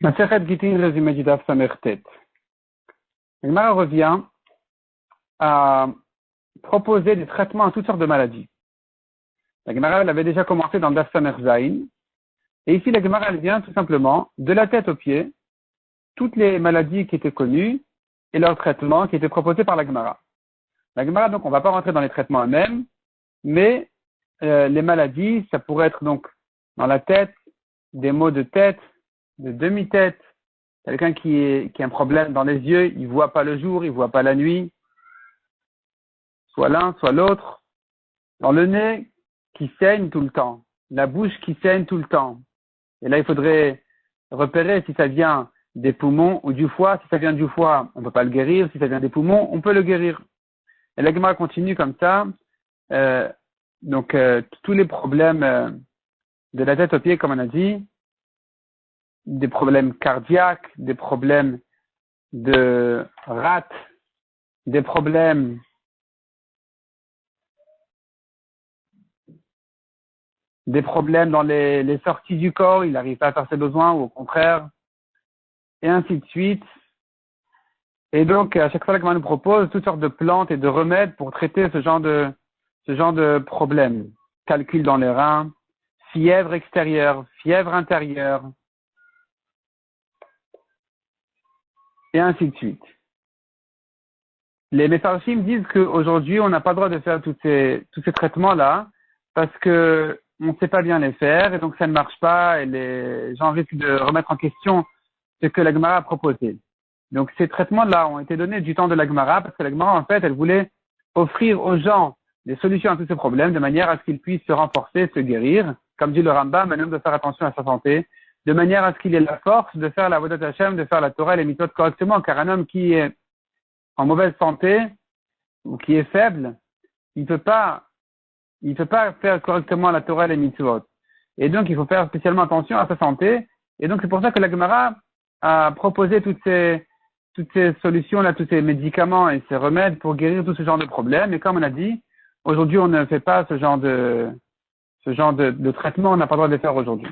Masechet Gittin, résumé du Daf Samertet. La Gemara revient à proposer des traitements à toutes sortes de maladies. La Gemara l'avait déjà commencé dans le Daf Samerzaïn. Et ici, la Gemara elle vient tout simplement de la tête aux pieds, toutes les maladies qui étaient connues et leurs traitements qui étaient proposés par la Gemara. La Gemara, donc, on ne va pas rentrer dans les traitements eux-mêmes, mais les maladies, ça pourrait être donc dans la tête, des maux de tête, de demi-tête, quelqu'un qui a un problème dans les yeux, il ne voit pas le jour, il ne voit pas la nuit, soit l'un, soit l'autre, dans le nez qui saigne tout le temps, la bouche qui saigne tout le temps. Et là, il faudrait repérer si ça vient des poumons ou du foie. Si ça vient du foie, on ne peut pas le guérir. Si ça vient des poumons, on peut le guérir. Et la Gemara continue comme ça. Tous les problèmes de la tête aux pieds, comme on a dit, des problèmes cardiaques, des problèmes de rate, des problèmes dans les sorties du corps, il n'arrive pas à faire ses besoins ou au contraire, et ainsi de suite. Et donc, à chaque fois, la Gemara nous propose toutes sortes de plantes et de remèdes pour traiter ce genre de problèmes. Calcul dans les reins, fièvre extérieure, fièvre intérieure, et ainsi de suite. Les Mefarshim disent qu'aujourd'hui, on n'a pas le droit de faire tous ces traitements-là parce que on ne sait pas bien les faire et donc ça ne marche pas et les gens risquent de remettre en question ce que la Gemara a proposé. Donc ces traitements-là ont été donnés du temps de la Gemara parce que la Gemara, en fait, elle voulait offrir aux gens des solutions à tous ces problèmes de manière à ce qu'ils puissent se renforcer, se guérir. Comme dit le Rambam, un homme doit faire attention à sa santé, de manière à ce qu'il ait la force de faire la Avodat Hashem, de faire la Torah et les mitzvot correctement, car un homme qui est en mauvaise santé ou qui est faible, il ne peut pas faire correctement la Torah et les mitzvot. Et donc, il faut faire spécialement attention à sa santé. Et donc, c'est pour ça que la Gemara a proposé toutes ces solutions-là, tous ces médicaments et ces remèdes pour guérir tout ce genre de problèmes. Et comme on a dit, aujourd'hui, on ne fait pas ce genre de traitement, on n'a pas le droit de les faire aujourd'hui.